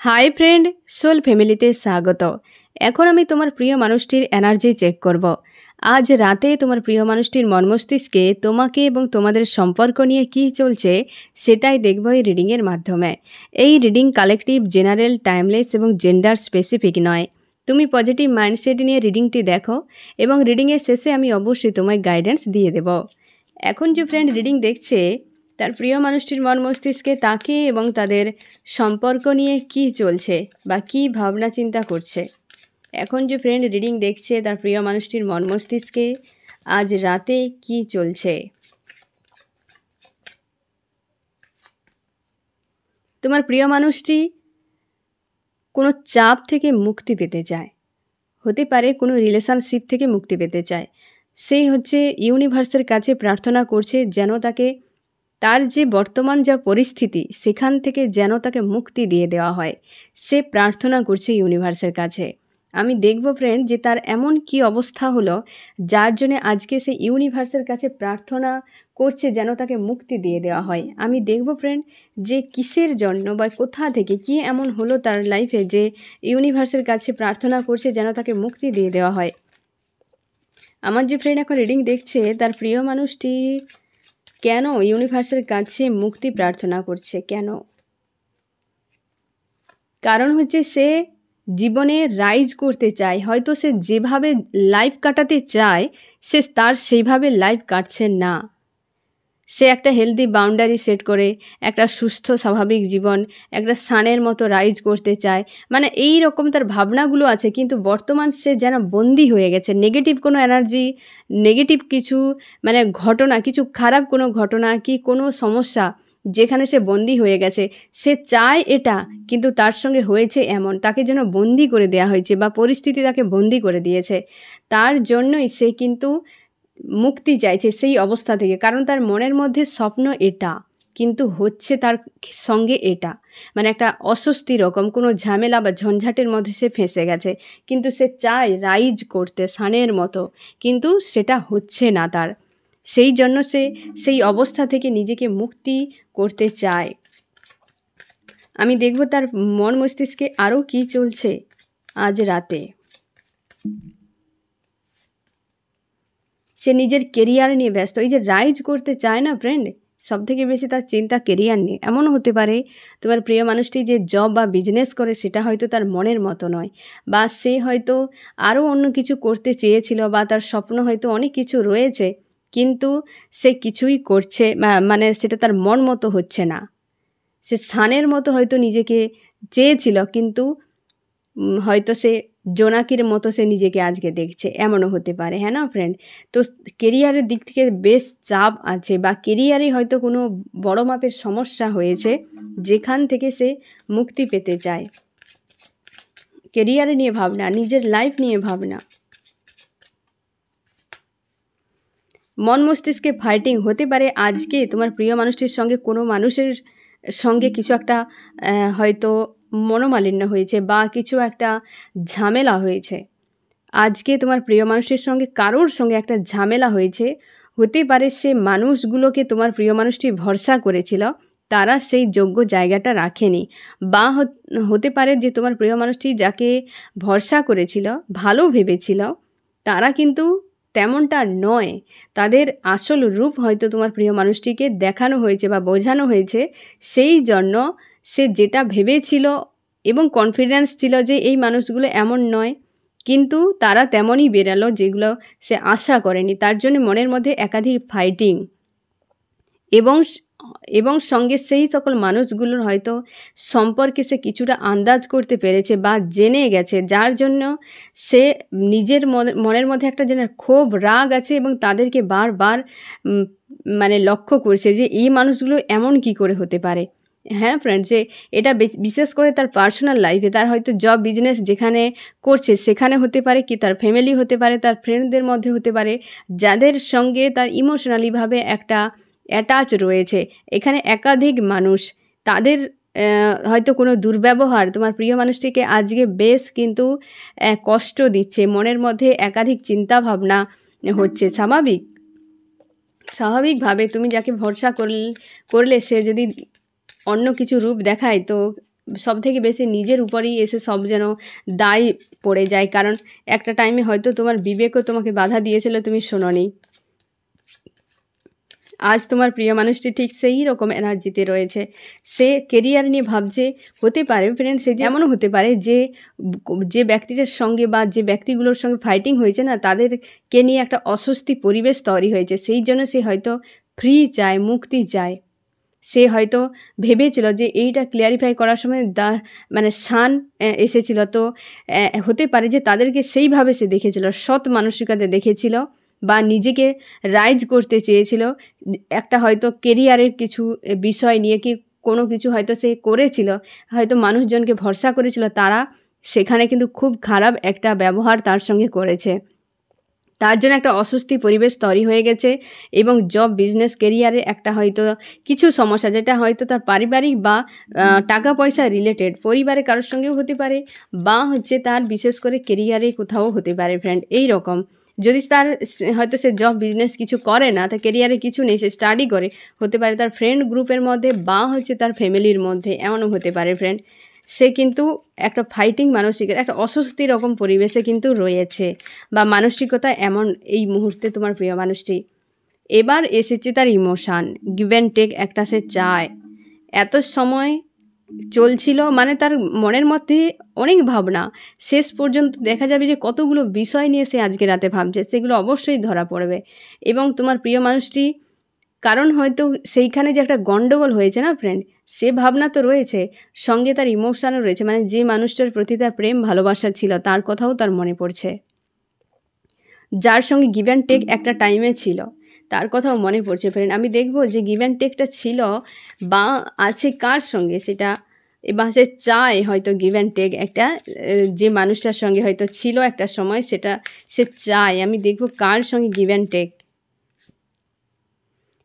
Hi friend, soul ফ্যামিলিতে স্বাগত। এখন আমি তোমার প্রিয় মানুষটির এনার্জি চেক করব। আজ রাতে তোমার প্রিয় মানুষটির মন মস্তিষ্কে তোমাকে এবং তোমাদের সম্পর্ক নিয়ে কী চলছে সেটাই দেখব এই রিডিংয়ের মাধ্যমে। এই রিডিং কালেকটিভ, জেনারেল, টাইমলেস এবং জেন্ডার স্পেসিফিক নয়। তুমি পজিটিভ মাইন্ডসেট নিয়ে রিডিংটি দেখো এবং রিডিংয়ের শেষে আমি অবশ্যই তোমায় গাইডেন্স দিয়ে দেব। এখন যে ফ্রেন্ড রিডিং দেখছে তার প্রিয় মানুষটির মন মস্তিষ্কে তাকে এবং তাদের সম্পর্ক নিয়ে কি চলছে বা কি ভাবনা চিন্তা করছে। এখন যে ফ্রেন্ড রিডিং দেখছে তার প্রিয় মানুষটির মন মস্তিষ্কে আজ রাতে কি চলছে। তোমার প্রিয় মানুষটি কোনো চাপ থেকে মুক্তি পেতে চায়, হতে পারে কোনো রিলেশনশিপ থেকে মুক্তি পেতে চায়। সেই ইউনিভার্সের কাছে প্রার্থনা করছে যেন তাকে তার যে বর্তমান যা পরিস্থিতি সেখান থেকে যেন তাকে মুক্তি দিয়ে দেওয়া হয়। সে প্রার্থনা করছে ইউনিভার্সের কাছে। আমি দেখব ফ্রেন্ড যে তার এমন কি অবস্থা হলো যার জন্য আজকে সে ইউনিভার্সের কাছে প্রার্থনা করছে যেন তাকে মুক্তি দিয়ে দেওয়া হয়। আমি দেখব ফ্রেন্ড যে কিসের জন্য বা কোথা থেকে কি এমন হলো তার লাইফে যে ইউনিভার্সের কাছে প্রার্থনা করছে যেন তাকে মুক্তি দিয়ে দেওয়া হয়। আমার যে ফ্রেন্ড এখন রিডিং দেখছে তার প্রিয় মানুষটি কেন ইউনিভার্সের কাছে মুক্তি প্রার্থনা করছে, কেন? কারণ সে জীবনে রাইজ করতে চায়। হয়তো সে যেভাবে লাইফ কাটাতে চায় সে তার সেইভাবে লাইফ কাটছে না। সে একটা হেলদি বাউন্ডারি সেট করে একটা সুস্থ স্বাভাবিক জীবন, একটা সানের মতো রাইজ করতে চায়। মানে এই রকম তার ভাবনাগুলো আছে, কিন্তু বর্তমান সে যেন বন্দি হয়ে গেছে। নেগেটিভ কোনো এনার্জি, নেগেটিভ কিছু মানে ঘটনা, কিছু খারাপ কোনো ঘটনা কি কোনো সমস্যা যেখানে সে বন্দি হয়ে গেছে। সে চায় এটা, কিন্তু তার সঙ্গে হয়েছে এমন, তাকে যেন বন্দি করে দেওয়া হয়েছে বা পরিস্থিতি তাকে বন্দি করে দিয়েছে। তার জন্যই সে কিন্তু মুক্তি চাইছে সেই অবস্থা থেকে। কারণ তার মনের মধ্যে স্বপ্ন এটা, কিন্তু হচ্ছে তার সঙ্গে এটা, মানে একটা অস্বস্তি রকম কোনো ঝামেলা বা ঝঞ্ঝাটের মধ্যে সে ফেঁসে গেছে। কিন্তু সে চায় রাইজ করতে সানের মতো, কিন্তু সেটা হচ্ছে না তার। সেই জন্য সে সেই অবস্থা থেকে নিজেকে মুক্তি করতে চায়। আমি দেখব তার মন মস্তিষ্কে আরও কি চলছে আজ রাতে। সে নিজের কেরিয়ার নিয়ে ব্যস্ত। এই যে রাইজ করতে চায় না ফ্রেন্ড, সবথেকে বেশি তার চিন্তা কেরিয়ার নিয়ে। এমনও হতে পারে তোমার প্রিয় মানুষটি যে জব বা বিজনেস করে সেটা হয়তো তার মনের মতো নয়, বা সে হয়তো আরও অন্য কিছু করতে চেয়েছিল, বা তার স্বপ্ন হয়তো অনেক কিছু রয়েছে, কিন্তু সে কিছুই করছে মানে সেটা তার মন মতো হচ্ছে না। সে সানের মতো হয়তো নিজেকে চেয়েছিল, কিন্তু হয়তো সে জোনাকির মতো সে নিজেকে আজকে দেখছে। এমনও হতে পারে, হ্যাঁ না ফ্রেন্ড? তো কেরিয়ারের দিক থেকে বেশ চাপ আছে, বা কেরিয়ারে হয়তো কোনো বড় মাপের সমস্যা হয়েছে যেখান থেকে সে মুক্তি পেতে চায়। কেরিয়ারে নিয়ে ভাবনা, নিজের লাইফ নিয়ে ভাবনা, মন মস্তিষ্কে ফাইটিং হতে পারে। আজকে তোমার প্রিয় মানুষটির সঙ্গে কোনো মানুষের সঙ্গে কিছু একটা হয়তো মনোমালিন্য হয়েছে বা কিছু একটা ঝামেলা হয়েছে। আজকে তোমার প্রিয় মানুষটির সঙ্গে কারোর সঙ্গে একটা ঝামেলা হয়েছে। হতে পারে সে মানুষগুলোকে তোমার প্রিয় মানুষটি ভরসা করেছিল, তারা সেই যোগ্য জায়গাটা রাখেনি, বা হতে পারে যে তোমার প্রিয় মানুষটি যাকে ভরসা করেছিল, ভালো ভেবেছিল, তারা কিন্তু তেমনটা নয়। তাদের আসল রূপ হয়তো তোমার প্রিয় মানুষটিকে দেখানো হয়েছে বা বোঝানো হয়েছে। সেই জন্য সে যেটা ভেবেছিল এবং কনফিডেন্স ছিল যে এই মানুষগুলো এমন নয়, কিন্তু তারা তেমনই বেরালো যেগুলো সে আশা করেনি। তার জন্য মনের মধ্যে একাধিক ফাইটিং, এবং সঙ্গে সেই সকল মানুষগুলোর হয়তো সম্পর্কে সে কিছুটা আন্দাজ করতে পেরেছে বা জেনে গেছে, যার জন্য সে নিজের মনের মধ্যে একটা যেন ক্ষোভ, রাগ আছে, এবং তাদেরকে বারবার মানে লক্ষ্য করছে যে এই মানুষগুলো এমন কি করে হতে পারে। হ্যাঁ ফ্রেন্ড, যে এটা বিশেষ করে তার পার্সোনাল লাইফে, তার হয়তো জব বিজনেস যেখানে করছে সেখানে হতে পারে, কি তার ফ্যামিলি হতে পারে, তার ফ্রেন্ডদের মধ্যে হতে পারে, যাদের সঙ্গে তার ইমোশনালিভাবে একটা অ্যাটাচ রয়েছে। এখানে একাধিক মানুষ, তাদের হয়তো কোনো দুর্ব্যবহার তোমার প্রিয় মানুষটিকে আজকে বেশ কিন্তু কষ্ট দিচ্ছে। মনের মধ্যে একাধিক চিন্তা ভাবনা হচ্ছে। স্বাভাবিকভাবে তুমি যাকে ভরসা করলে সে যদি অন্য কিছু রূপ দেখায়, তো সবথেকে বেশি নিজের উপরেই এসে সব যেন দায় পড়ে যায়, কারণ একটা টাইমে হয়তো তোমার বিবেকও তোমাকে বাধা দিয়েছিল, তুমি শোনোনি। আজ তোমার প্রিয় মানুষটি ঠিক সেই রকম এনার্জিতে রয়েছে, সে কেরিয়ার নিয়ে ভাবছে। হতে পারে ফ্রেন্ড, সে এমনও হতে পারে যে যে ব্যক্তিটার সঙ্গে বা যে ব্যক্তিগুলোর সঙ্গে ফাইটিং হয়েছে না, তাদেরকে নিয়ে একটা অস্বস্তি পরিবেশ তৈরি হয়েছে, সেই জন্য সে হয়তো ফ্রি চায়, মুক্তি চায়। সে হয়তো ভেবেছিল যে এইটা ক্লিয়ারিফাই করার সময় মানে শান এসেছিল, তো হতে পারে যে তাদেরকে সেইভাবে সে দেখেছিল, সৎ মানসিকতাতে দেখেছিল বা নিজেকে রাইজ করতে চেয়েছিল। একটা হয়তো কেরিয়ারের কিছু বিষয় নিয়ে কি কোনো কিছু হয়তো সে করেছিল, হয়তো মানুষজনকে ভরসা করেছিল, তারা সেখানে কিন্তু খুব খারাপ একটা ব্যবহার তার সঙ্গে করেছে, তার জন্য একটা অস্বস্তি পরিবেশ তৈরি হয়ে গেছে। এবং জব, বিজনেস, কেরিয়ারে একটা হয়তো কিছু সমস্যা, যেটা হয়তো তার পারিবারিক বা টাকা পয়সা রিলেটেড, পরিবারে কারোর সঙ্গেও হতে পারে বা হচ্ছে তার বিশেষ করে কেরিয়ারে কোথাও হতে পারে ফ্রেন্ড। এই রকম যদি তার হয়তো সে জব বিজনেস কিছু করে না, তার কেরিয়ারে কিছু নেই, সে স্টাডি করে, হতে পারে তার ফ্রেন্ড গ্রুপের মধ্যে বা হচ্ছে তার ফ্যামিলির মধ্যে, এমনও হতে পারে ফ্রেন্ড। সে কিন্তু একটা ফাইটিং মানসিকতা, একটা অস্বস্তি রকম পরিবেশে কিন্তু রয়েছে বা মানসিকতা এমন এই মুহূর্তে তোমার প্রিয় মানুষটি। এবার এসেছে তার ইমোশান, গিভ অ্যান্ড টেক একটা সে চায়। এত সময় চলছিল, মানে তার মনের মধ্যে অনেক ভাবনা, শেষ পর্যন্ত দেখা যাবে যে কতগুলো বিষয় নিয়ে সে আজকে রাতে ভাবছে, সেগুলো অবশ্যই ধরা পড়বে। এবং তোমার প্রিয় মানুষটি, কারণ হয়তো সেইখানে যে একটা গণ্ডগোল হয়েছে না ফ্রেন্ড, সে ভাবনা তো রয়েছে, সঙ্গে তার ইমোশানও রয়েছে, মানে যে মানুষটার প্রতি তার প্রেম ভালোবাসা ছিল তার কথাও তার মনে পড়ছে, যার সঙ্গে গিভ অ্যান্ড টেক একটা টাইমে ছিল তার কথাও মনে পড়ছে ফ্রেন্ড। আমি দেখব যে গিভ অ্যান্ড টেকটা ছিল বা আছে কার সঙ্গে, সেটা বা সে চায় হয়তো গিভ অ্যান্ড টেক একটা যে মানুষটার সঙ্গে হয়তো ছিল একটা সময়, সেটা সে চায়। আমি দেখব কার সঙ্গে গিভ অ্যান্ড টেক।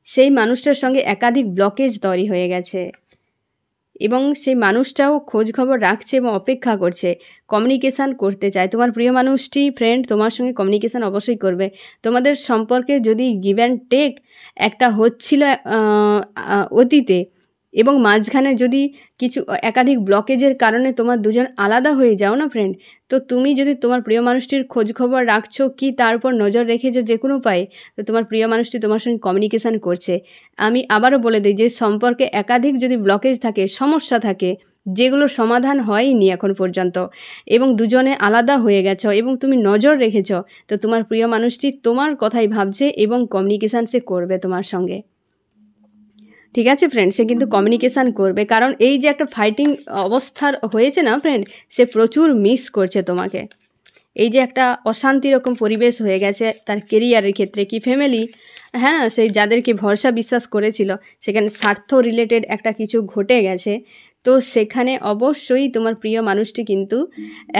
সেই মানুষটার সঙ্গে একাধিক ব্লকেজ তৈরি হয়ে গেছে এবং সেই মানুষটাও খোঁজ খবর রাখছে এবং অপেক্ষা করছে, কমিউনিকেশান করতে চায়। তোমার প্রিয় মানুষটি ফ্রেন্ড তোমার সঙ্গে কমিউনিকেশান অবশ্যই করবে। তোমাদের সম্পর্কে যদি গিভ অ্যান্ড টেক একটা হচ্ছিল অতীতে, এবং মাঝখানে যদি কিছু একাধিক ব্লকেজের কারণে তোমার দুজন আলাদা হয়ে যাও না ফ্রেন্ড, তো তুমি যদি তোমার প্রিয় মানুষটির খোঁজ খবর রাখছো কি তার উপর নজর রেখেছো যে কোনো উপায়ে, তো তোমার প্রিয় মানুষটি তোমার সঙ্গে কমিউনিকেশান করছে। আমি আবারও বলে দিই যে সম্পর্কে একাধিক যদি ব্লকেজ থাকে, সমস্যা থাকে, যেগুলোর সমাধান হয়নি এখন পর্যন্ত, এবং দুজনে আলাদা হয়ে গেছো এবং তুমি নজর রেখেছো, তো তোমার প্রিয় মানুষটি তোমার কথাই ভাবছে এবং কমিউনিকেশান সে করবে তোমার সঙ্গে। ঠিক আছে ফ্রেন্ড, সে কিন্তু কমিউনিকেশান করবে, কারণ এই যে একটা ফাইটিং অবস্থার হয়েছে না ফ্রেন্ড, সে প্রচুর মিস করছে তোমাকে। এই যে একটা অশান্তি রকম পরিবেশ হয়ে গেছে তার কেরিয়ারের ক্ষেত্রে কি ফ্যামিলি, হ্যাঁ, সেই যাদেরকে ভরসা বিশ্বাস করেছিল সেখানে স্বার্থ রিলেটেড একটা কিছু ঘটে গেছে, তো সেখানে অবশ্যই তোমার প্রিয় মানুষটি কিন্তু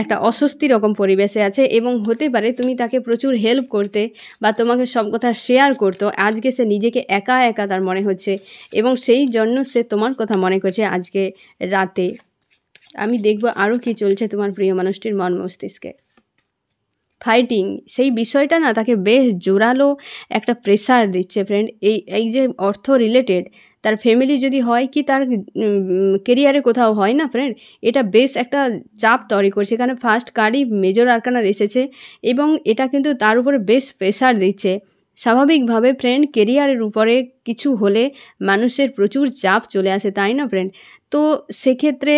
একটা অস্বস্তি রকম পরিবেশে আছে এবং হতে পারে তুমি তাকে প্রচুর হেল্প করতে বা তোমাকে সব কথা শেয়ার করতো, আজকে সে নিজেকে একা একা তার মনে হচ্ছে এবং সেই জন্য সে তোমার কথা মনে করছে আজকে রাতে। আমি দেখব আরও কি চলছে তোমার প্রিয় মানুষটির মন মস্তিষ্কে। ফাইটিং সেই বিষয়টা না তাকে বেশ জোরালো একটা প্রেশার দিচ্ছে ফ্রেন্ড। এই যে অর্থ রিলেটেড, তার ফ্যামিলি যদি হয় কি তার কেরিয়ারে কোথাও হয় না ফ্রেন্ড, এটা বেশ একটা চাপ তৈরি করছে। এখানে ফার্স্ট কার্ডই মেজর আরকানার এসেছে এবং এটা কিন্তু তার উপরে বেশ প্রেশার দিচ্ছে। স্বাভাবিকভাবে ফ্রেন্ড কেরিয়ারের উপরে কিছু হলে মানুষের প্রচুর চাপ চলে আসে, তাই না ফ্রেন্ড? তো সেক্ষেত্রে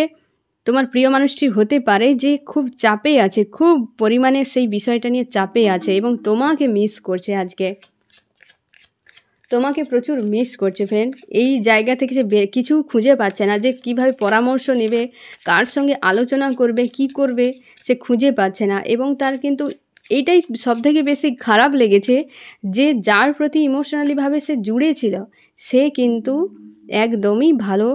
তোমার প্রিয় মানুষটি হতে পারে যে খুব চাপে আছে, খুব পরিমাণে সেই বিষয়টা নিয়ে চাপে আছে এবং তোমাকে মিস করছে, আজকে তোমাকে প্রচুর মিস করছে ফ্রেন্ড। এই জায়গা থেকে সে কিছু খুঁজে পাচ্ছে না যে কিভাবে পরামর্শ নেবে, কার সঙ্গে আলোচনা করবে, কি করবে সে খুঁজে পাচ্ছে না। এবং তার কিন্তু এইটাই সবথেকে বেশি খারাপ লেগেছে যে যার প্রতি ইমোশনালিভাবে সে জুড়েছিল সে কিন্তু একদমই ভালো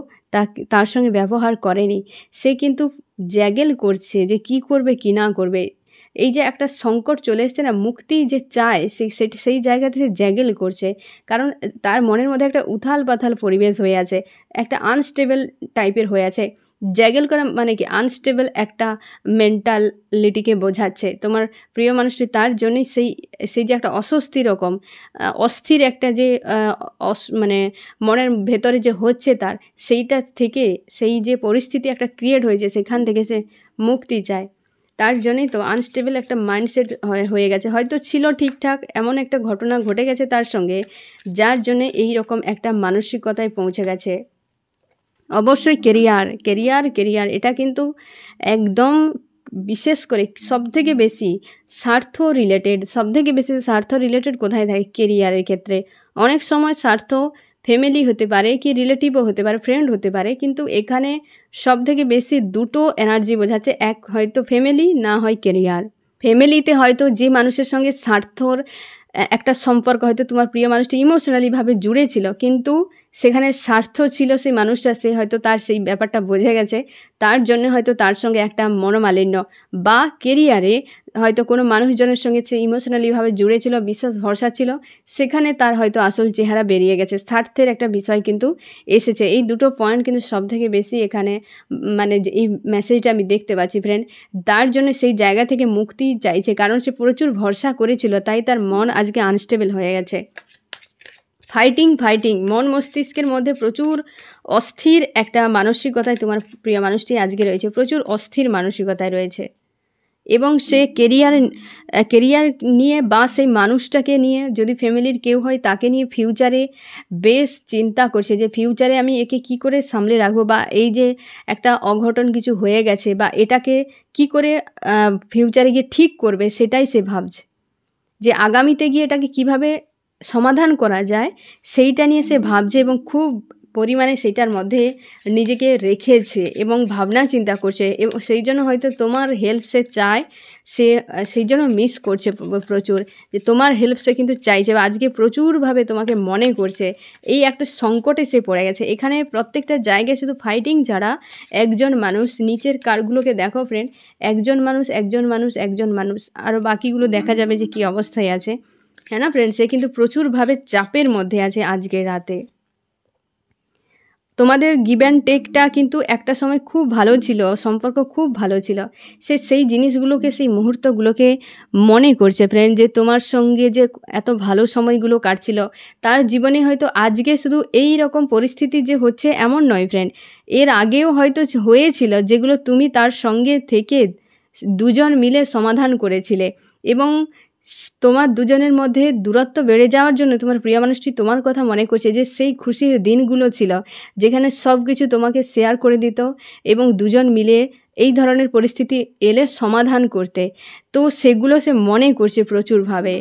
তার সঙ্গে ব্যবহার করেনি। সে কিন্তু জ্যাগেল করছে যে কি করবে কি না করবে। এই যে একটা সংকট চলে এসছে না, মুক্তি যে চায় সেই জায়গাতে সে জ্যাগেল করছে, কারণ তার মনের মধ্যে একটা উথাল পাথাল পরিবেশ হয়ে আছে, একটা আনস্টেবল টাইপের হয়ে আছে, জ্যাগেল করা মানে কি আনস্টেবল একটা মেন্টালিটিকে বোঝাচ্ছে। তোমার প্রিয় মানুষটি তার জন্যই সেই যে একটা অস্বস্তি রকম অস্থির একটা যে মানে মনের ভেতরে যে হচ্ছে তার, সেইটা থেকে সেই যে পরিস্থিতি একটা ক্রিয়েট হয়েছে সেখান থেকে সে মুক্তি চায়। তার জন্যই তো আনস্টেবল একটা মাইন্ডসেট হয়ে গেছে। হয়তো ছিল ঠিকঠাক, এমন একটা ঘটনা ঘটে গেছে তার সঙ্গে যার জন্যে এই রকম একটা মানসিকতায় পৌঁছে গেছে। অবশ্যই কেরিয়ার এটা কিন্তু একদম বিশেষ করে সবথেকে বেশি স্বার্থ রিলেটেড কোথায় থাকে? কেরিয়ারের ক্ষেত্রে। অনেক সময় স্বার্থ ফ্যামিলি হতে পারে, কি রিলেটিভও হতে পারে, ফ্রেন্ড হতে পারে, কিন্তু এখানে সবথেকে বেশি দুটো এনার্জি বোঝাচ্ছে, এক হয়তো ফ্যামিলি, না হয় কেরিয়ার। ফ্যামিলিতে হয়তো যে মানুষের সঙ্গে স্বার্থর একটা সম্পর্ক, হয়তো তোমার প্রিয় মানুষটি ইমোশনালিভাবে জুড়ে ছিল, কিন্তু সেখানে স্বার্থ ছিল সেই মানুষটা, সে হয়তো তার সেই ব্যাপারটা বুঝে গেছে, তার জন্য হয়তো তার সঙ্গে একটা মনোমালিন্য। বা কেরিয়ারে হয়তো কোনো মানুষজনের সঙ্গে সে ইমোশনালিভাবে জুড়ে ছিল, বিশ্বাস ভরসা ছিল, সেখানে তার হয়তো আসল চেহারা বেরিয়ে গেছে, স্বার্থের একটা বিষয় কিন্তু এসেছে। এই দুটো পয়েন্ট কিন্তু সবথেকে বেশি এখানে মানে এই মেসেজটা আমি দেখতে পাচ্ছি ফ্রেন্ড। তার জন্য সেই জায়গা থেকে মুক্তি চাইছে, কারণ সে প্রচুর ভরসা করেছিল, তাই তার মন আজকে আনস্টেবল হয়ে গেছে। ফাইটিং মন মস্তিষ্কের মধ্যে প্রচুর অস্থির একটা মানসিকতায় তোমার প্রিয় মানুষটি আজকে রয়েছে, প্রচুর অস্থির মানসিকতায় রয়েছে। এবং সে কেরিয়ার নিয়ে বা সেই মানুষটাকে নিয়ে, যদি ফ্যামিলির কেউ হয় তাকে নিয়ে ফিউচারে বেশ চিন্তা করছে যে ফিউচারে আমি একে কি করে সামলে রাখবো, বা এই যে একটা অঘটন কিছু হয়ে গেছে বা এটাকে কি করে ফিউচারে গিয়ে ঠিক করবে, সেটাই সে ভাবছে, যে আগামীতে গিয়ে এটাকে কিভাবে সমাধান করা যায় সেইটা নিয়ে সে ভাবছে, এবং খুব পরিমাণে সেটার মধ্যে নিজেকে রেখেছে এবং ভাবনা চিন্তা করছে। এবং সেই জন্য হয়তো তোমার হেল্প সে চায়, সে সেই জন্য মিস করছে প্রচুর, যে তোমার হেল্প সে কিন্তু চাইছে, বা আজকে প্রচুরভাবে তোমাকে মনে করছে। এই একটা সংকটে সে পড়ে গেছে। এখানে প্রত্যেকটা জায়গায় শুধু ফাইটিং ছাড়া একজন মানুষ, নিচের কার্ডগুলোকে দেখো ফ্রেন্ড, একজন মানুষ, আরও বাকিগুলো দেখা যাবে যে কী অবস্থায় আছে, হ্যাঁ না ফ্রেন্ড? সে কিন্তু প্রচুরভাবে চাপের মধ্যে আছে আজকের রাতে। তোমাদের গিভ অ্যান্ড টেকটা কিন্তু একটা সময় খুব ভালো ছিল, সম্পর্ক খুব ভালো ছিল। সে সেই জিনিসগুলোকে, সেই মুহূর্তগুলোকে মনে করছে ফ্রেন্ড, যে তোমার সঙ্গে যে এত ভালো সময়গুলো কাটছিল, তার জীবনে হয়তো আজকে শুধু এই রকম পরিস্থিতি যে হচ্ছে এমন নয় ফ্রেন্ড, এর আগেও হয়তো হয়েছিল, যেগুলো তুমি তার সঙ্গে থেকে দুজন মিলে সমাধান করেছিলে। এবং তোমার দুজনের মধ্যে দূরত্ব বেড়ে যাওয়ার জন্য তোমার প্রিয় মানুষটি তোমার কথা মনে করছে, যে সেই খুশির দিনগুলো ছিল যেখানে সব কিছু তোমাকে শেয়ার করে দিত এবং দুজন মিলে এই ধরনের পরিস্থিতি এলে সমাধান করতে। তো সেগুলো সে মনে করছে প্রচুরভাবে।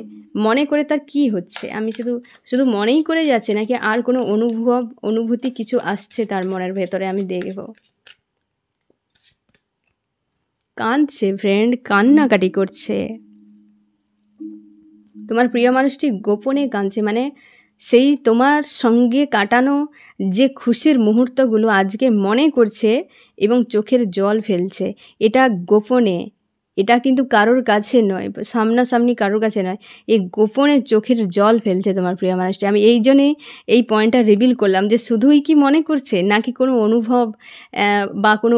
মনে করে তার কি হচ্ছে, আমি শুধু মনেই করে যাচ্ছে, নাকি আর কোনো অনুভূতি কিছু আসছে তার মনের ভেতরে, আমি দেখব। কাঁদছে ফ্রেন্ড, কান্নাকাটি করছে। তোমার প্রিয় মানুষটি গোপনে কাঁদছে, মানে সেই তোমার সঙ্গে কাটানো যে খুশির মুহূর্তগুলো আজকে মনে করছে এবং চোখের জল ফেলছে। এটা গোপনে, এটা কিন্তু কারোর কাছে নয়, সামনাসামনি কারোর কাছে নয়, এই গোপনে চোখের জল ফেলছে তোমার প্রিয় মানুষটি। আমি এই জন্যেই এই পয়েন্টটা রিভিল করলাম, যে শুধুই কি মনে করছে, নাকি কোনো অনুভব বা কোনো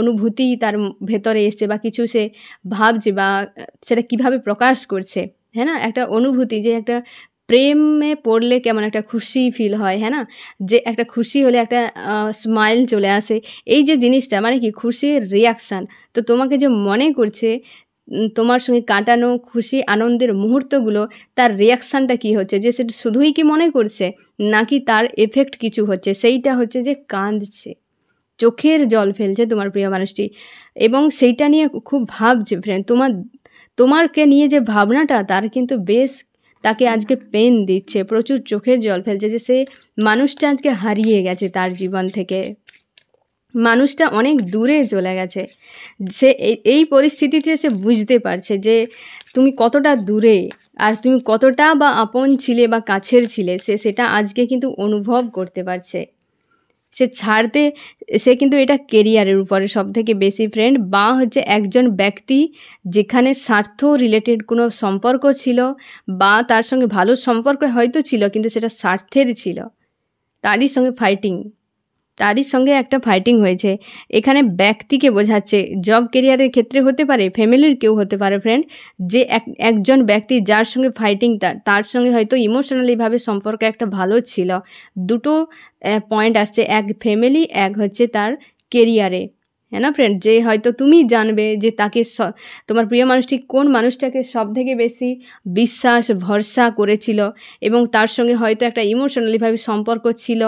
অনুভূতি তার ভেতরে এসছে, বা কিছু সে ভাবছে, বা সেটা কিভাবে প্রকাশ করছে, হ্যাঁ না? একটা অনুভূতি, যে একটা প্রেমে পড়লে কেমন একটা খুশি ফিল হয়, হ্যাঁ না? যে একটা খুশি হলে একটা স্মাইল চলে আসে, এই যে জিনিসটা মানে কি খুশির রিয়াকশান। তো তোমাকে যে মনে করছে, তোমার সঙ্গে কাটানো খুশি আনন্দের মুহূর্তগুলো, তার রিয়াকশানটা কি হচ্ছে, যে সেটা শুধুই কি মনে করছে, নাকি তার এফেক্ট কিছু হচ্ছে, সেইটা হচ্ছে যে কাঁদছে, চোখের জল ফেলছে তোমার প্রিয় মানুষটি, এবং সেইটা নিয়ে খুব ভাবছে ফ্রেন্ড। তোমারকে নিয়ে যে ভাবনাটা, তার কিন্তু বেশ তাকে আজকে পেন দিচ্ছে, প্রচুর চোখের জল ফেলছে, যে সে মানুষটা আজকে হারিয়ে গেছে তার জীবন থেকে, মানুষটা অনেক দূরে চলে গেছে। সে এই পরিস্থিতিতে সে বুঝতে পারছে যে তুমি কতটা দূরে, আর তুমি কতটা বা আপন ছিলে বা কাছের ছিলে, সেটা আজকে কিন্তু অনুভব করতে পারছে। সে কিন্তু এটা কেরিয়ারের উপরে সবথেকে বেশি ফ্রেন্ড, বা হচ্ছে একজন ব্যক্তি যেখানে স্বার্থ রিলেটেড কোনো সম্পর্ক ছিল, বা তার সঙ্গে ভালো সম্পর্ক হয়তো ছিল, কিন্তু সেটা স্বার্থের ছিল, তারই সঙ্গে ফাইটিং, তারই সঙ্গে একটা ফাইটিং হয়েছে। এখানে ব্যক্তিকে বোঝাচ্ছে, জব কেরিয়ারের ক্ষেত্রে হতে পারে, ফ্যামিলির কেউ হতে পারে ফ্রেন্ড, যে একজন ব্যক্তি যার সঙ্গে ফাইটিং, তার সঙ্গে হয়তো ইমোশনালিভাবে সম্পর্ক একটা ভালো ছিল। দুটো পয়েন্ট আসছে, এক ফ্যামিলি, এক হচ্ছে তার কেরিয়ারে, হ্যাঁ না ফ্রেন্ড? যে হয়তো তুমি জানবে যে তাকে তোমার প্রিয় মানুষটি কোন মানুষটাকে সব থেকে বেশি বিশ্বাস ভরসা করেছিল এবং তার সঙ্গে হয়তো একটা ইমোশনালিভাবে সম্পর্ক ছিল।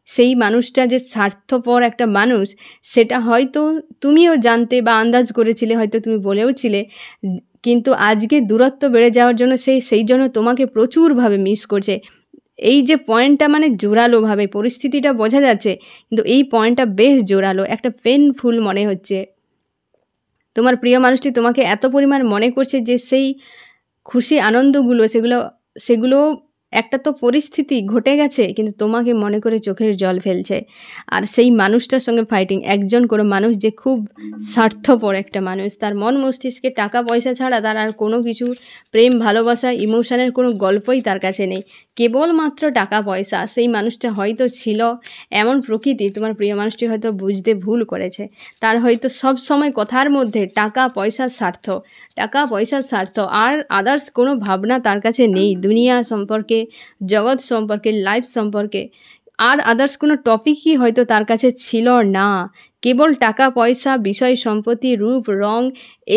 সেই মানুষটা যে স্বার্থপর একটা মানুষ, সেটা হয়তো তুমিও জানতে বা আন্দাজ করেছিলে, হয়তো তুমি বলেওছিলে, কিন্তু আজকে দূরত্ব বেড়ে যাওয়ার জন্য সেই জন্য তোমাকে প্রচুরভাবে মিস করছে। এই যে পয়েন্টটা মানে জোরালোভাবে পরিস্থিতিটা বোঝা যাচ্ছে, কিন্তু এই পয়েন্টটা বেশ জোরালো, একটা পেনফুল মনে হচ্ছে। তোমার প্রিয় মানুষটি তোমাকে এত পরিমাণ মনে করছে যে সেই খুশি আনন্দগুলো সেগুলো একটা তো পরিস্থিতি ঘটে গেছে, কিন্তু তোমাকে মনে করে চোখের জল ফেলছে। আর সেই মানুষটার সঙ্গে ফাইটিং, একজন কোনো মানুষ যে খুব স্বার্থপর একটা মানুষ, তার মন মস্তিষ্কে টাকা পয়সা ছাড়া তার আর কোনো কিছু প্রেম ভালোবাসা ইমোশনের কোনো গল্পই তার কাছে নেই, কেবলমাত্র টাকা পয়সা। সেই মানুষটা হয়তো ছিল এমন প্রকৃতি, তোমার প্রিয় মানুষটি হয়তো বুঝতে ভুল করেছে। তার হয়তো সব সময় কথার মধ্যে টাকা পয়সার স্বার্থ আর আদার্স কোনো ভাবনা তার কাছে নেই, দুনিয়া সম্পর্কে, জগৎ সম্পর্কে, লাইফ সম্পর্কে আর আদার্স কোনো টপিকই হয়তো তার কাছে ছিল না। কেবল টাকা পয়সা, বিষয় সম্পত্তি, রূপ রং,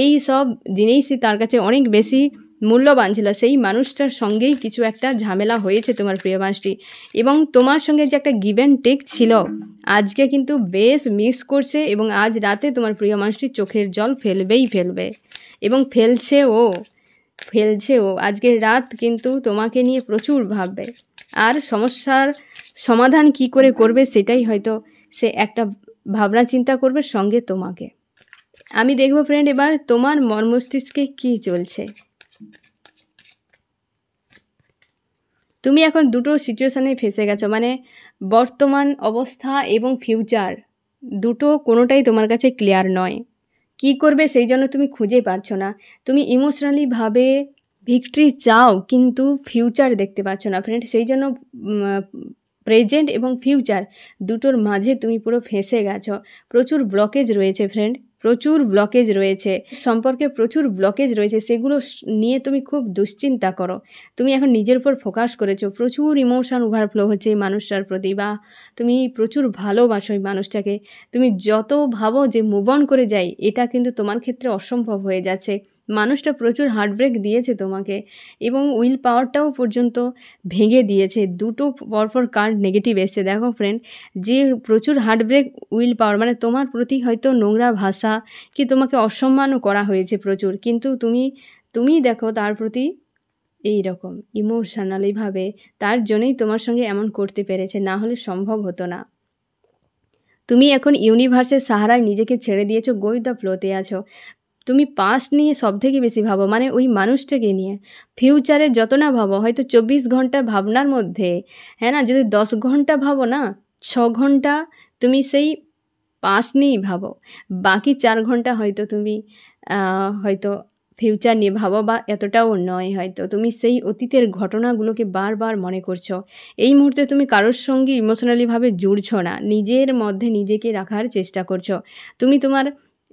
এই সব জিনিসই তার কাছে অনেক বেশি মূল্যবান ছিল। সেই মানুষটার সঙ্গেই কিছু একটা ঝামেলা হয়েছে তোমার প্রিয় মানুষটি, এবং তোমার সঙ্গে যে একটা গিভ অ্যান্ড টেক ছিল, আজকে কিন্তু বেশ মিস করছে। এবং আজ রাতে তোমার প্রিয় মানুষটি চোখের জল ফেলবে এবং ফেলছেও। আজকের রাত কিন্তু তোমাকে নিয়ে প্রচুর ভাববে, আর সমস্যার সমাধান কি করে করবে সেটাই হয়তো সে একটা ভাবনা চিন্তা করবে সঙ্গে তোমাকে। আমি দেখবো ফ্রেন্ড এবার তোমার মন মস্তিষ্কে কী চলছে। তুমি এখন দুটো সিচুয়েশানে ফেসে গেছো, মানে বর্তমান অবস্থা এবং ফিউচার, দুটো কোনোটাই তোমার কাছে ক্লিয়ার নয়। কি করবে সেই জন্য তুমি খুঁজে পাচ্ছ না। তুমি ইমোশনালিভাবে ভিক্টরি চাও, কিন্তু ফিউচার দেখতে পাচ্ছ না ফ্রেন্ড। সেই জন্য প্রেজেন্ট এবং ফিউচার দুটোর মাঝে তুমি পুরো ফেঁসে গেছো। প্রচুর ব্লকেজ রয়েছে ফ্রেন্ড, প্রচুর ব্লকেজ রয়েছে সম্পর্কে, প্রচুর ব্লকেজ রয়েছে। সেগুলো নিয়ে তুমি খুব দুশ্চিন্তা করো। তুমি এখন নিজের উপর ফোকাস করেছো, প্রচুর ইমোশন ওভারফ্লো হচ্ছে এই মানুষটার প্রতি, বা তুমি প্রচুর ভালোবাসো এই মানুষটাকে। তুমি যত ভাবো যে মুভ অন করে যাই, এটা কিন্তু তোমার ক্ষেত্রে অসম্ভব হয়ে যাচ্ছে। মানুষটা প্রচুর হার্টব্রেক দিয়েছে তোমাকে, এবং উইল পাওয়ারটাও পর্যন্ত ভেঙে দিয়েছে। দুটো পরপর কার্ড নেগেটিভ এসছে। দেখো ফ্রেন্ড, যে প্রচুর হার্টব্রেক, উইল পাওয়ার, মানে তোমার প্রতি হয়তো নোংরা ভাষা কি তোমাকে অসম্মানও করা হয়েছে প্রচুর, কিন্তু তুমি দেখো তার প্রতি এই রকম ইমোশনালিভাবে, তার জন্যই তোমার সঙ্গে এমন করতে পেরেছে, না হলে সম্ভব হতো না। তুমি এখন ইউনিভার্সের সাহারায় নিজেকে ছেড়ে দিয়েছো, গো উইথ দ্য ফ্লোতে আছো। তুমি পাস্ট নিয়ে সব থেকে বেশি ভাবো, মানে ওই মানুষটাকে নিয়ে। ফিউচারে যত না ভাবো, হয়তো 24 ঘন্টা ভাবনার মধ্যে, হ্যাঁ না, যদি 10 ঘন্টা ভাবো না, 6 ঘন্টা তুমি সেই পাস্ট নিয়েই ভাবো, বাকি 4 ঘন্টা হয়তো তুমি হয়তো ফিউচার নিয়ে ভাবো, বা এতটাও নয়, হয়তো তুমি সেই অতীতের ঘটনাগুলোকে বারবার মনে করছো। এই মুহূর্তে তুমি কারোর সঙ্গে ইমোশনালিভাবে জুড়ছো না, নিজের মধ্যে নিজেকে রাখার চেষ্টা করছো। তুমি তোমার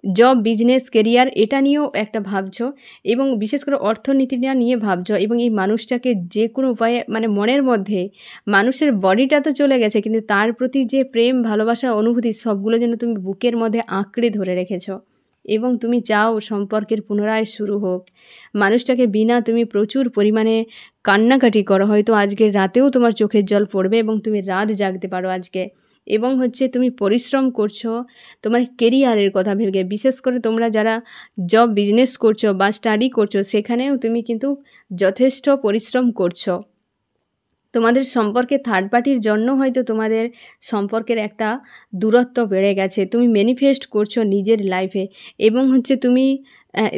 জব, বিজনেস, কেরিয়ার এটা নিয়েও একটা ভাবছো, এবং বিশেষ করে অর্থনীতিটা নিয়ে ভাবছো, এবং এই মানুষটাকে যে কোনো উপায়ে, মানে মনের মধ্যে, মানুষের বডিটা তো চলে গেছে, কিন্তু তার প্রতি যে প্রেম, ভালোবাসা, অনুভূতি, সবগুলো যেন তুমি বুকের মধ্যে আঁকড়ে ধরে রেখেছো, এবং তুমি চাও সম্পর্কের পুনরায় শুরু হোক। মানুষটাকে বিনা তুমি প্রচুর পরিমাণে কান্নাকাটি করো, হয়তো আজকের রাতেও তোমার চোখের জল পড়বে এবং তুমি রাত জাগতে পারো আজকে। এবং তুমি পরিশ্রম করছো তোমার কেরিয়ারের কথা ভেবে, বিশেষ করে তোমরা যারা জব, বিজনেস করছো বা স্টাডি করছো, সেখানেও তুমি কিন্তু যথেষ্ট পরিশ্রম করছো। তোমাদের সম্পর্কে থার্ড পার্টির জন্য হয়তো তোমাদের সম্পর্কের একটা দূরত্ব বেড়ে গেছে। তুমি ম্যানিফেস্ট করছো নিজের লাইফে, এবং তুমি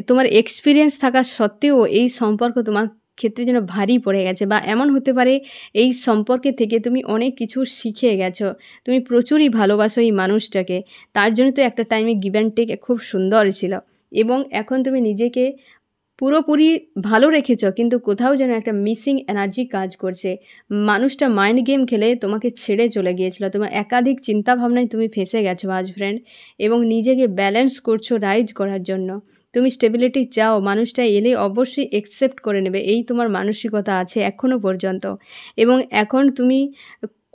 তোমার এক্সপিরিয়েন্স থাকা সত্ত্বেও এই সম্পর্ক তোমার ক্ষেত্রে যেন ভারী পড়ে গেছে, বা এমন হতে পারে এই সম্পর্কে থেকে তুমি অনেক কিছু শিখে গেছো। তুমি প্রচুরই ভালোবাসো এই মানুষটাকে, তার জন্য তো একটা টাইমে গিভ অ্যান্ড টেক খুব সুন্দর ছিল, এবং এখন তুমি নিজেকে পুরোপুরি ভালো রেখেছ, কিন্তু কোথাও যেন একটা মিসিং এনার্জি কাজ করছে। মানুষটা মাইন্ড গেম খেলে তোমাকে ছেড়ে চলে গিয়েছিল। তোমার একাধিক চিন্তাভাবনায় তুমি ফেঁসে গেছো আজ ফ্রেন্ড, এবং নিজেকে ব্যালেন্স করছো রাইজ করার জন্য। তুমি স্টেবিলিটি চাও, মানুষটা এলে অবশ্যই একসেপ্ট করে নেবে, এই তোমার মানসিকতা আছে এখনও পর্যন্ত। এবং এখন তুমি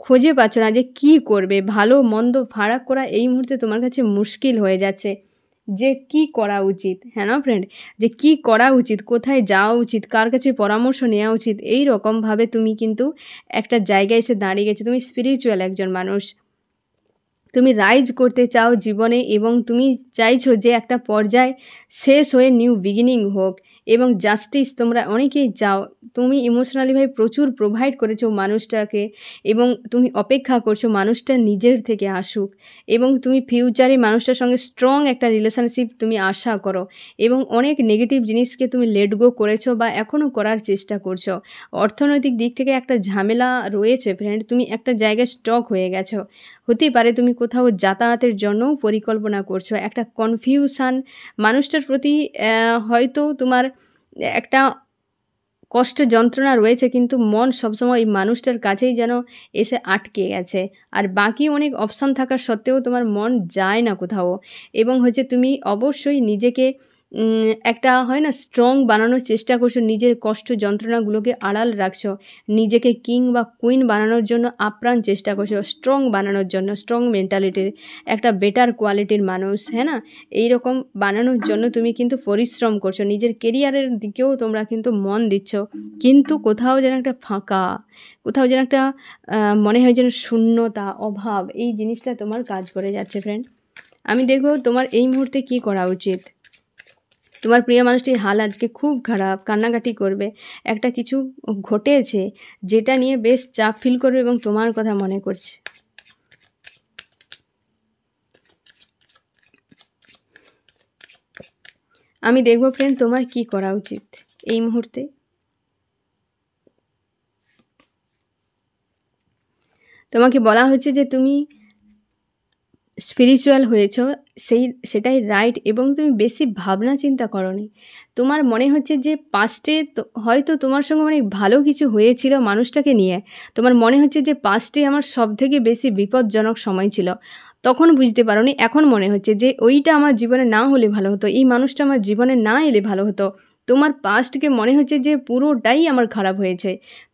খুঁজে পাচ্ছ না যে কী করবে, ভালো মন্দ ফারাক করা এই মুহূর্তে তোমার কাছে মুশকিল হয়ে যাচ্ছে যে কি করা উচিত। হ্যাঁ না ফ্রেন্ড, যে কি করা উচিত, কোথায় যাওয়া উচিত, কার কাছে পরামর্শ নেওয়া উচিত, এই রকমভাবে তুমি কিন্তু একটা জায়গায় এসে দাঁড়িয়ে গেছো। তুমি স্পিরিচুয়াল একজন মানুষ, তুমি রাইজ করতে চাও জীবনে, এবং তুমি চাইছো যে একটা পর্যায় শেষ হয়ে নিউ বিগিনিং হোক, এবং জাস্টিস তোমরা অনেকেই চাও। তুমি ইমোশনালিভাবে প্রচুর প্রোভাইড করেছো মানুষটাকে, এবং তুমি অপেক্ষা করছো মানুষটা নিজের থেকে আসুক, এবং তুমি ফিউচারে মানুষটার সঙ্গে স্ট্রং একটা রিলেশনশিপ তুমি আশা করো, এবং অনেক নেগেটিভ জিনিসকে তুমি লেট গো করেছো বা এখনও করার চেষ্টা করছো। অর্থনৈতিক দিক থেকে একটা ঝামেলা রয়েছে ফ্রেন্ড, তুমি একটা জায়গায় স্টক হয়ে গেছো। হতে পারে তুমি কোথাও যাতায়াতের জন্যও পরিকল্পনা করছো, একটা কনফিউশন মানুষটার প্রতি হয়তো তোমার একটা কষ্ট যন্ত্রণা রয়েছে, কিন্তু মন সবসময় এই মানুষটার কাছেই যেন এসে আটকে গেছে। আর বাকি অনেক অপশান থাকা সত্ত্বেও তোমার মন যায় না কোথাও। এবং হচ্ছে তুমি অবশ্যই নিজেকে একটা হয় না স্ট্রং বানানোর চেষ্টা করছো, নিজের কষ্ট যন্ত্রণাগুলোকে আড়াল রাখছো, নিজেকে কিং বা কুইন বানানোর জন্য আপ্রাণ চেষ্টা করছো, স্ট্রং বানানোর জন্য, স্ট্রং মেন্টালিটির একটা বেটার কোয়ালিটির মানুষ। হ্যাঁ না, এই রকম বানানোর জন্য তুমি কিন্তু পরিশ্রম করছো, নিজের কেরিয়ারের দিকেও তোমরা কিন্তু মন দিচ্ছ, কিন্তু কোথাও যেন একটা ফাঁকা, কোথাও যেন একটা মনে হয় যেন শূন্যতা, অভাব, এই জিনিসটা তোমার কাজ করে যাচ্ছে ফ্রেন্ড। আমি দেখব তোমার এই মুহূর্তে কি করা উচিত। তোমার প্রিয় মানুষটির হাল আজকে খুব খারাপ, কান্নাকাটি করবে, একটা কিছু ঘটেছে যেটা নিয়ে বেশ চাপ ফিল করবে এবং তোমার কথা মনে করছে। আমি দেখব ফ্রেন্ড তোমার কি করা উচিত এই মুহূর্তে। তোমাকে বলা হচ্ছে যে তুমি স্পিরিচুয়াল হয়েছ, সেটাই রাইট, এবং তুমি বেশি ভাবনা চিন্তা করোনি। তোমার মনে হচ্ছে যে পাস্টে হয়তো তোমার সঙ্গে অনেক ভালো কিছু হয়েছিল মানুষটাকে নিয়ে। তোমার মনে হচ্ছে যে পাস্টে আমার সবথেকে বেশি বিপজ্জনক সময় ছিল, তখন বুঝতে পারোনি। এখন মনে হচ্ছে যে ওইটা আমার জীবনে না হলে ভালো হতো, এই মানুষটা আমার জীবনে না এলে ভালো হতো। তোমার পাস্টকে মনে হচ্ছে যে পুরোটাই আমার খারাপ হয়েছে।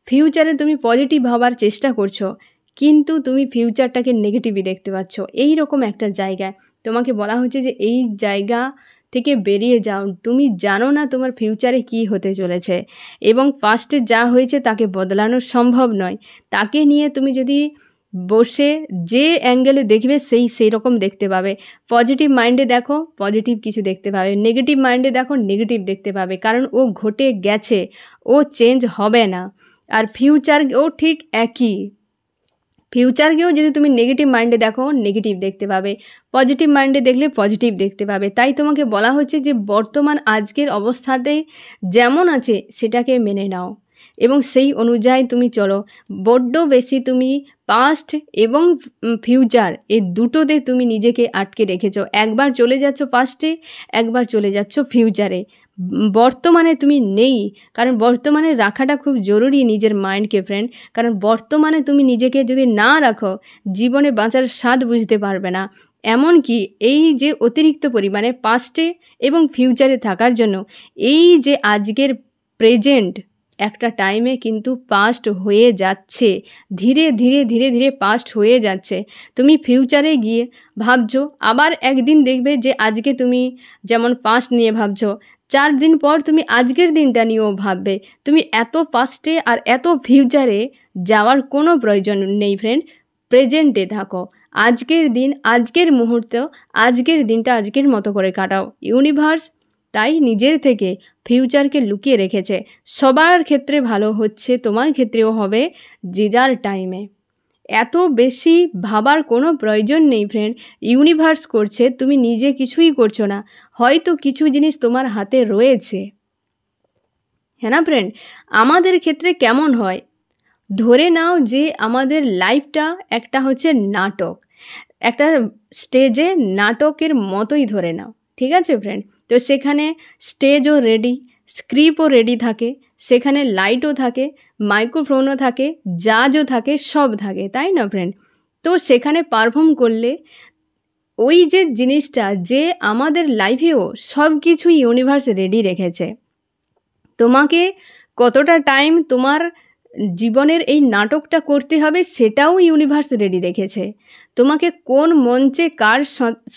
ফিউচারে তুমি পজিটিভ ভাবার চেষ্টা করছো, কিন্তু তুমি ফিউচারটাকে নেগেটিভই দেখতে পাচ্ছ। এই রকম একটা জায়গায় তোমাকে বলা হচ্ছে যে এই জায়গা থেকে বেরিয়ে যাও। তুমি জানো না তোমার ফিউচারে কি হতে চলেছে, এবং পাস্টে যা হয়েছে তাকে বদলানো সম্ভব নয়। তাকে নিয়ে তুমি যদি বসে যে অ্যাঙ্গেলে দেখবে সেই রকম দেখতে পাবে। পজিটিভ মাইন্ডে দেখো, পজিটিভ কিছু দেখতে পাবে, নেগেটিভ মাইন্ডে দেখো, নেগেটিভ দেখতে পাবে, কারণ ও ঘটে গেছে, ও চেঞ্জ হবে না। আর ফিউচারও ঠিক একই। ফিউচারকেও যদি তুমি নেগেটিভ মাইন্ডে দেখো, নেগেটিভ দেখতে পাবে, পজিটিভ মাইন্ডে দেখলে পজিটিভ দেখতে পাবে। তাই তোমাকে বলা হচ্ছে যে বর্তমান আজকের অবস্থাতেই যেমন আছে সেটাকে মেনে নাও, এবং সেই অনুযায়ী তুমি চলো। বড্ড বেশি তুমি পাস্ট এবং ফিউচার এই দুটোতে তুমি নিজেকে আটকে রেখেছো। একবার চলে যাচ্ছ পাস্টে, একবার চলে যাচ্ছ ফিউচারে। বর্তমানে তুমি নেই, কারণ বর্তমানে রাখাটা খুব জরুরি নিজের মাইন্ডকে ফ্রেন্ড। কারণ বর্তমানে তুমি নিজেকে যদি না রাখো, জীবনে বাঁচার স্বাদ বুঝতে পারবে না। এমনকি এই যে অতিরিক্ত পরিমাণে পাস্টে এবং ফিউচারে থাকার জন্য এই যে আজকের প্রেজেন্ট একটা টাইমে কিন্তু পাস্ট হয়ে যাচ্ছে, ধীরে ধীরে ধীরে ধীরে পাস্ট হয়ে যাচ্ছে। তুমি ফিউচারে গিয়ে ভাবছো, আবার একদিন দেখবে যে আজকে তুমি যেমন পাস্ট নিয়ে ভাবছো, 4 দিন পর তুমি আজকের দিনটা নিয়েও ভাববে। তুমি এত পাস্টে আর এত ফিউচারে যাওয়ার কোনো প্রয়োজন নেই ফ্রেন্ড। প্রেজেন্টে থাকো, আজকের দিন, আজকের মুহূর্ত, আজকের দিনটা আজকের মতো করে কাটাও। ইউনিভার্স তাই নিজের থেকে ফিউচারকে লুকিয়ে রেখেছে। সবার ক্ষেত্রে ভালো হচ্ছে, তোমার ক্ষেত্রেও হবে যে যার টাইমে। এত বেশি ভাবার কোনো প্রয়োজন নেই ফ্রেন্ড। ইউনিভার্স করছে, তুমি নিজে কিছুই করছো না। হয়তো কিছু জিনিস তোমার হাতে রয়েছে, হ্যাঁ না ফ্রেন্ড। আমাদের ক্ষেত্রে কেমন হয়, ধরে নাও যে আমাদের লাইফটা একটা হচ্ছে নাটক, একটা স্টেজে নাটকের মতোই ধরে নাও, ঠিক আছে ফ্রেন্ড। তো সেখানে স্টেজও রেডি, স্ক্রিপ্টও রেডি থাকে, সেখানে লাইটও থাকে, মাইক্রোফোনও থাকে, জাজও থাকে, সব থাকে, তাই না ফ্রেন্ড? তো সেখানে পারফর্ম করলে ওই যে জিনিসটা, যে আমাদের লাইফেও সব কিছুই ইউনিভার্স রেডি রেখেছে। তোমাকে কতটা টাইম তোমার জীবনের এই নাটকটা করতে হবে সেটাও ইউনিভার্স রেডি রেখেছে। তোমাকে কোন মঞ্চে কার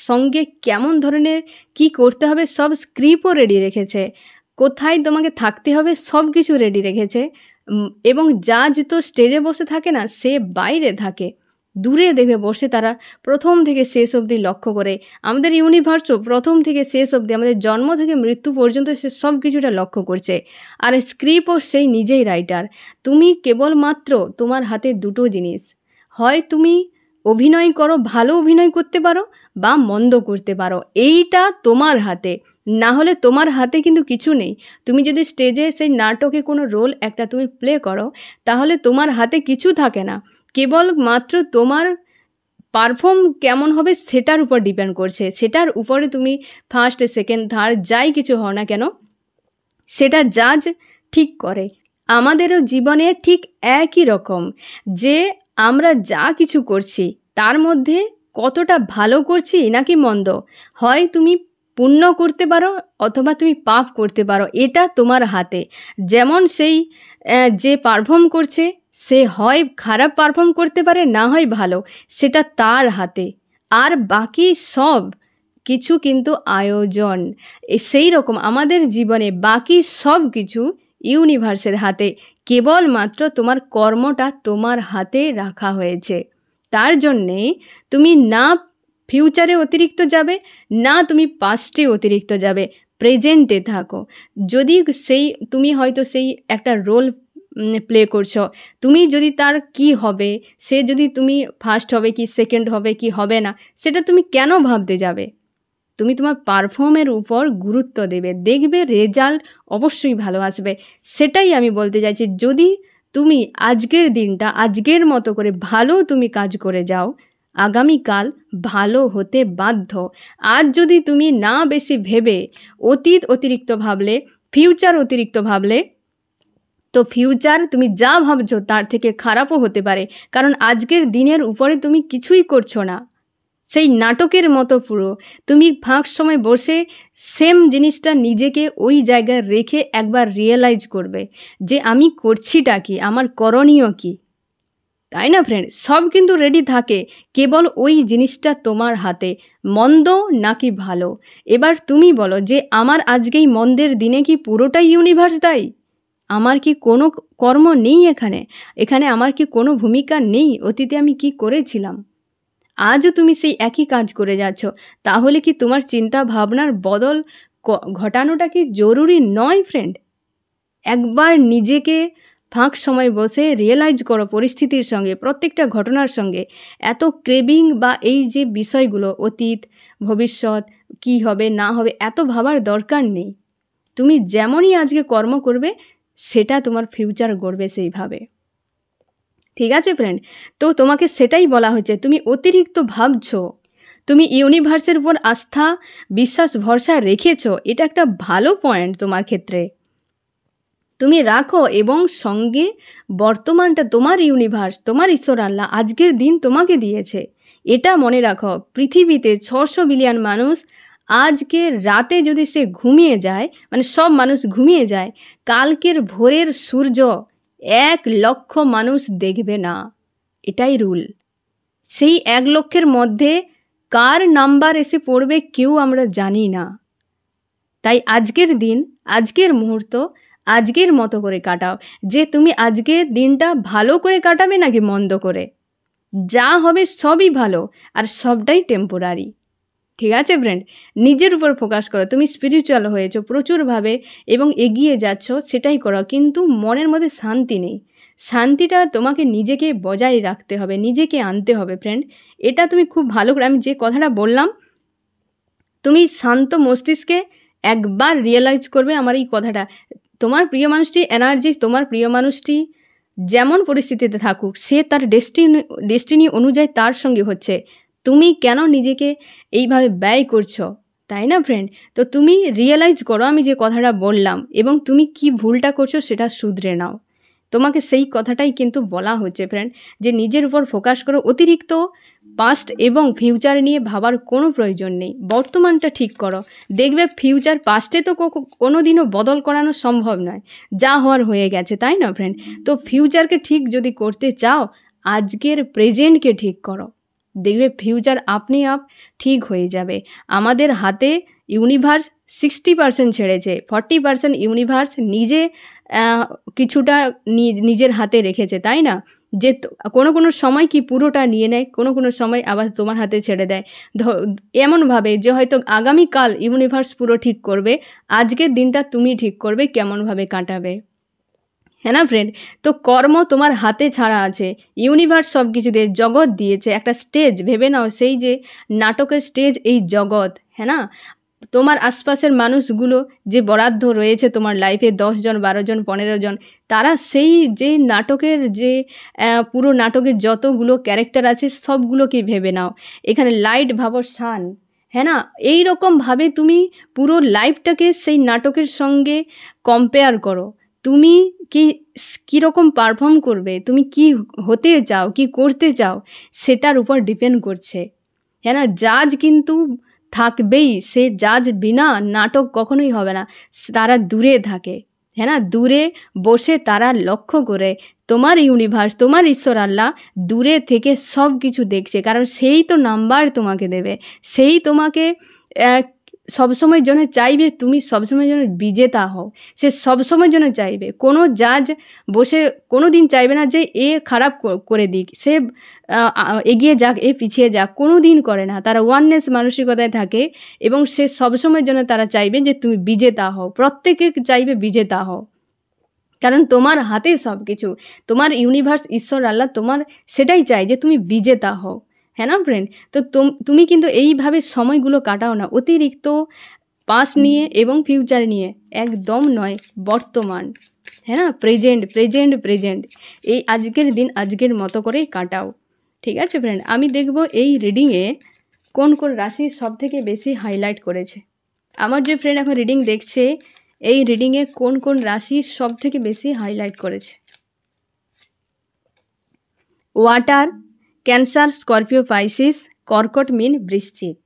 সঙ্গে কেমন ধরনের কি করতে হবে সব স্ক্রিপ্টও রেডি রেখেছে। কোথায় তোমাকে থাকতে হবে সব কিছু রেডি রেখেছে। এবং জাজ তো স্টেজে বসে থাকে না, সে বাইরে থাকে, দূরে দেখে বসে তারা প্রথম থেকে শেষ অবধি লক্ষ্য করে। আমাদের ইউনিভার্সও প্রথম থেকে শেষ অবধি, আমাদের জন্ম থেকে মৃত্যু পর্যন্ত সে সব কিছুটা লক্ষ্য করছে। আর স্ক্রিপ্টও সেই নিজেই রাইটার। তুমি কেবলমাত্র তোমার হাতে দুটো জিনিস, হয় তুমি অভিনয় করো, ভালো অভিনয় করতে পারো, বা মন্দ করতে পারো, এইটা তোমার হাতে। না হলে তোমার হাতে কিন্তু কিছু নেই। তুমি যদি স্টেজে সেই নাটকে কোনো রোল একটা তুমি প্লে করো, তাহলে তোমার হাতে কিছু থাকে না। কেবলমাত্র তোমার পারফর্ম কেমন হবে সেটার উপর ডিপেন্ড করছে। সেটার উপরে তুমি ফার্স্ট, সেকেন্ড, থার্ড যাই কিছু হও না কেন, সেটা জাজ ঠিক করে। আমাদেরও জীবনে ঠিক একই রকম, যে আমরা যা কিছু করছি তার মধ্যে কতটা ভালো করছি নাকি মন্দ। হয় তুমি পুণ্য করতে পারো অথবা তুমি পাপ করতে পারো, এটা তোমার হাতে। যেমন সেই যে পারফর্ম করছে সে হয় খারাপ পারফর্ম করতে পারে, না হয় ভালো, সেটা তার হাতে। আর বাকি সব কিছু কিন্তু আয়োজন। সেই রকম আমাদের জীবনে বাকি সব কিছু ইউনিভার্সের হাতে, কেবলমাত্র তোমার কর্মটা তোমার হাতে রাখা হয়েছে। তার জন্যে তুমি না ফিউচারে অতিরিক্ত যাবে, না তুমি পাস্টে অতিরিক্ত যাবে, প্রেজেন্টে থাকো। যদি সেই তুমি হয়তো সেই একটা রোল প্লে করছো, তুমি যদি তার কি হবে, সে যদি তুমি ফার্স্ট হবে কি সেকেন্ড হবে কি হবে না, সেটা তুমি কেন ভাবতে যাবে? তুমি তোমার পারফর্মের উপর গুরুত্ব দেবে, দেখবে রেজাল্ট অবশ্যই ভালো আসবে। সেটাই আমি বলতে চাইছি। যদি তুমি আজকের দিনটা আজকের মতো করে ভালো তুমি কাজ করে যাও, আগামীকাল ভালো হতে বাধ্য। আজ যদি তুমি না বেশি ভেবে অতীত অতিরিক্ত ভাবলে, ফিউচার অতিরিক্ত ভাবলে, তো ফিউচার তুমি যা ভাবছো তার থেকে খারাপও হতে পারে। কারণ আজকের দিনের উপরে তুমি কিছুই করছো না, সেই নাটকের মতো পুরো তুমি ফাঁক সময় বসে সেম জিনিসটা নিজেকে ওই জায়গায় রেখে একবার রিয়েলাইজ করবে যে আমি করছিটা কি, আমার করণীয় কি, তাই না ফ্রেন্ড? সব কিন্তু রেডি থাকে, কেবল ওই জিনিসটা তোমার হাতে, মন্দ নাকি ভালো। এবার তুমি বলো যে আমার আজকেই মন্দের দিনে কি পুরোটাই ইউনিভার্স দায়ী? আমার কি কোনো কর্ম নেই এখানে? এখানে আমার কি কোনো ভূমিকা নেই? অতীতে আমি কি করেছিলাম? আজও তুমি সেই একই কাজ করে যাচ্ছ। তাহলে কি তোমার চিন্তা ভাবনার বদল ঘটানোটা কি জরুরি নয় ফ্রেন্ড? একবার নিজেকে ফাঁক সময় বসে রিয়েলাইজ করো পরিস্থিতির সঙ্গে, প্রত্যেকটা ঘটনার সঙ্গে। এত ক্রেভিং বা এই যে বিষয়গুলো, অতীত ভবিষ্যৎ কি হবে না হবে, এত ভাবার দরকার নেই। তুমি যেমনই আজকে কর্ম করবে সেটা তোমার ফিউচার গড়বে সেইভাবে। ঠিক আছে ফ্রেন্ড? তো তোমাকে সেটাই বলা হচ্ছে, তুমি অতিরিক্ত ভাবছো, তুমি ইউনিভার্সের উপর আস্থা বিশ্বাস ভরসা রেখেছো, এটা একটা ভালো পয়েন্ট তোমার ক্ষেত্রে। তুমি রাখো এবং সঙ্গে বর্তমানটা তোমার ইউনিভার্স, তোমার ঈশ্বর আল্লাহ আজকের দিন তোমাকে দিয়েছে। এটা মনে রাখো, পৃথিবীতে 600 বিলিয়ন মানুষ, আজকে রাতে যদি সে ঘুমিয়ে যায়, মানে সব মানুষ ঘুমিয়ে যায়, কালকের ভোরের সূর্য 1 লক্ষ মানুষ দেখবে না। এটাই রুল। সেই 1 লক্ষের মধ্যে কার নাম্বার এসে পড়বে কেউ আমরা জানি না। তাই আজকের দিন, আজকের মুহূর্ত আজকের মতো করে কাটাও। যে তুমি আজকের দিনটা ভালো করে কাটাবে নাকি মন্দ করে, যা হবে সবই ভালো আর সবটাই টেম্পোরারি। ঠিক আছে ফ্রেন্ড? নিজের উপর ফোকাস করো। তুমি স্পিরিচুয়াল হয়েছো প্রচুরভাবে এবং এগিয়ে যাচ্ছ, সেটাই করো। কিন্তু মনের মধ্যে শান্তি নেই। শান্তিটা তোমাকে নিজেকে বজায় রাখতে হবে, নিজেকে আনতে হবে ফ্রেন্ড। এটা তুমি খুব ভালো করে, আমি যে কথাটা বললাম, তুমি শান্ত মস্তিষ্কে একবার রিয়েলাইজ করবে আমার এই কথাটা। তোমার প্রিয় মানুষটি এনার্জি, তোমার প্রিয় মানুষটি যেমন পরিস্থিতিতে থাকুক, সে তার ডেস্টিনি অনুযায়ী তার সঙ্গে হচ্ছে। তুমি কেন নিজেকে এইভাবে ব্যয় করছো, তাই না ফ্রেন্ড? তো তুমি রিয়েলাইজ করো আমি যে কথাটা বললাম, এবং তুমি কি ভুলটা করছো সেটা শুধরে নাও। তোমাকে সেই কথাটাই কিন্তু বলা হচ্ছে ফ্রেন্ড, যে নিজের উপর ফোকাস করো। অতিরিক্ত পাস্ট এবং ফিউচার নিয়ে ভাবার কোনো প্রয়োজন নেই। বর্তমানটা ঠিক করো, দেখবে ফিউচার পাস্টে তো কোনো দিনও বদল করানো সম্ভব নয়, যা হওয়ার হয়ে গেছে, তাই না ফ্রেন্ড? তো ফিউচারকে ঠিক যদি করতে চাও, আজকের প্রেজেন্টকে ঠিক করো, দেখবে ফিউচার আপনি আপ ঠিক হয়ে যাবে। আমাদের হাতে ইউনিভার্স 60% ছেড়েছে, 40% ইউনিভার্স নিজে কিছুটা নিজের হাতে রেখেছে, তাই না? যে কোনো সময় কি পুরোটা নিয়ে নেয়, কোনো সময় আবার তোমার হাতে ছেড়ে দেয়, এমনভাবে যে হয়তো আগামীকাল ইউনিভার্স পুরো ঠিক করবে, আজকের দিনটা তুমি ঠিক করবে কেমনভাবে কাটাবে। হ্যাঁ না ফ্রেন্ড? তো কর্ম তোমার হাতে ছাড়া আছে। ইউনিভার্স সব কিছু দিয়ে জগৎ দিয়েছে, একটা স্টেজ ভেবে নাও, সেই যে নাটকের স্টেজ এই জগৎ, হ্যাঁ না? তোমার আশপাশের মানুষগুলো যে বরাদ্দ রয়েছে তোমার লাইফে, 10 জন 12 জন 15 জন, তারা সেই যে নাটকের যে পুরো নাটকের যতগুলো ক্যারেক্টার আছে সবগুলোকে ভেবে নাও। এখানে লাইট ভাবো সান, হ্যাঁ না? এই রকমভাবে তুমি পুরো লাইফটাকে সেই নাটকের সঙ্গে কম্পেয়ার করো। তুমি কীরকম পারফর্ম করবে, তুমি কি হতে চাও, কি করতে চাও, সেটার উপর ডিপেন্ড করছে, হ্যাঁ না? জাজ কিন্তু থাকবেই, সে জাজ বিনা নাটক কখনোই হবে না। তারা দূরে থাকে, হ্যাঁ না? দূরে বসে তারা লক্ষ্য করে তোমার ইউনিভার্স, তোমার ঈশ্বর আল্লাহ দূরে থেকে সব কিছু দেখছে, কারণ সেই তো নাম্বার তোমাকে দেবে, সেই তোমাকে সবসময় জন্য চাইবে তুমি সবসময় যেন বিজেতা হও। সে সবসময় জন্য চাইবে, কোনো জাজ বসে কোনো দিন চাইবে না যে এ খারাপ করে দিক, সে এগিয়ে যাক, এ পিছিয়ে যাক, কোনো দিন করে না। তারা ওয়াননেস মানসিকতায় থাকে, এবং সে সবসময়ের জন্য তারা চাইবে যে তুমি বিজেতা হও, প্রত্যেকে চাইবে বিজেতা হও, কারণ তোমার হাতে সব কিছু। তোমার ইউনিভার্স, ঈশ্বর আল্লাহ তোমার সেটাই চাই যে তুমি বিজেতা হও, হ্যাঁ না ফ্রেন্ড? তো তুমি কিন্তু এইভাবে সময়গুলো কাটাও না, অতিরিক্ত পাস্ট নিয়ে এবং ফিউচার নিয়ে, একদম নয়, বর্তমান, হ্যাঁ না? প্রেজেন্ট প্রেজেন্ট প্রেজেন্ট, এই আজকের দিন আজকের মতো করেই কাটাও, ঠিক আছে ফ্রেন্ড? আমি দেখব এই রিডিংয়ে কোন কোন রাশি সব থেকে বেশি হাইলাইট করেছে। আমার যে ফ্রেন্ড এখন রিডিং দেখছে, এই রিডিংয়ে কোন কোন রাশি সব থেকে বেশি হাইলাইট করেছে। ওয়াটার, ক্যান্সার, স্করপিও, পাইসিস, কর্কট, মীন, বৃশ্চিক।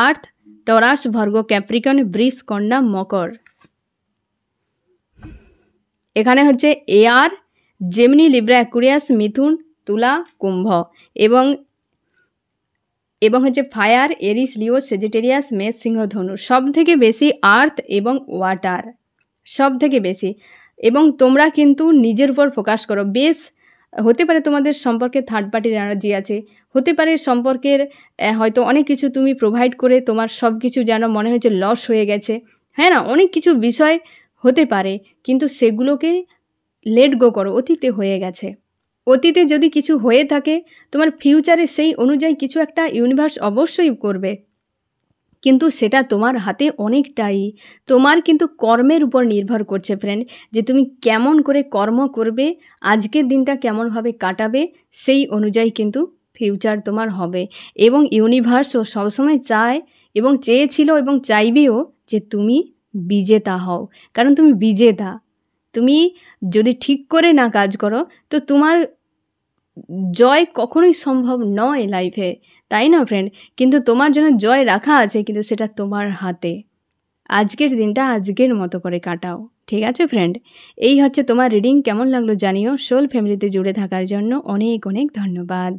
আর্থ, টরাস, ভার্গ, ক্যাপ্রিকন, বৃষ, কন্যা, মকর। এখানে হচ্ছে এয়ার, জেমিনি, লিব্রা, অ্যাকুরিয়াস, মিথুন, তুলা, কুম্ভ, এবং হচ্ছে ফায়ার, এরিস, লিও, সেজিটেরিয়াস, মেষ, সিংহ, ধনু। সব থেকে বেশি আর্থ এবং ওয়াটার, সব থেকে বেশি। এবং তোমরা কিন্তু নিজের উপর ফোকাস করো। বেশ, হতে পারে তোমাদের সম্পর্কে থার্ড পার্টির এনার্জি আছে, হতে পারে সম্পর্কের হয়তো অনেক কিছু তুমি প্রোভাইড করে তোমার সব কিছু যেন মনে হয়েছে লস হয়ে গেছে, হ্যাঁ না? অনেক কিছু বিষয় হতে পারে, কিন্তু সেগুলোকে লেট গো করো, অতীতে হয়ে গেছে। অতীতে যদি কিছু হয়ে থাকে, তোমার ফিউচারে সেই অনুযায়ী কিছু একটা ইউনিভার্স অবশ্যই করবে, কিন্তু সেটা তোমার হাতে অনেকটাই, তোমার কিন্তু কর্মের উপর নির্ভর করছে ফ্রেন্ড, যে তুমি কেমন করে কর্ম করবে, আজকের দিনটা কেমনভাবে কাটাবে, সেই অনুযায়ী কিন্তু ফিউচার তোমার হবে। এবং ইউনিভার্সও সবসময় চায় এবং চেয়েছিল এবং চাইবেও যে তুমি বিজেতা হও, কারণ তুমি বিজেতা। তুমি যদি ঠিক করে না কাজ করো, তো তোমার জয় কখনোই সম্ভব নয় লাইফে, তাই না ফ্রেন্ড? কিন্তু তোমার জন্য জয় রাখা আছে, কিন্তু সেটা তোমার হাতে। আজকের দিনটা আজকের মতো করে কাটাও, ঠিক আছে ফ্রেন্ড? এই হচ্ছে তোমার রিডিং। কেমন লাগলো জানিও। সোল ফ্যামিলিতে জুড়ে থাকার জন্য অনেক অনেক ধন্যবাদ।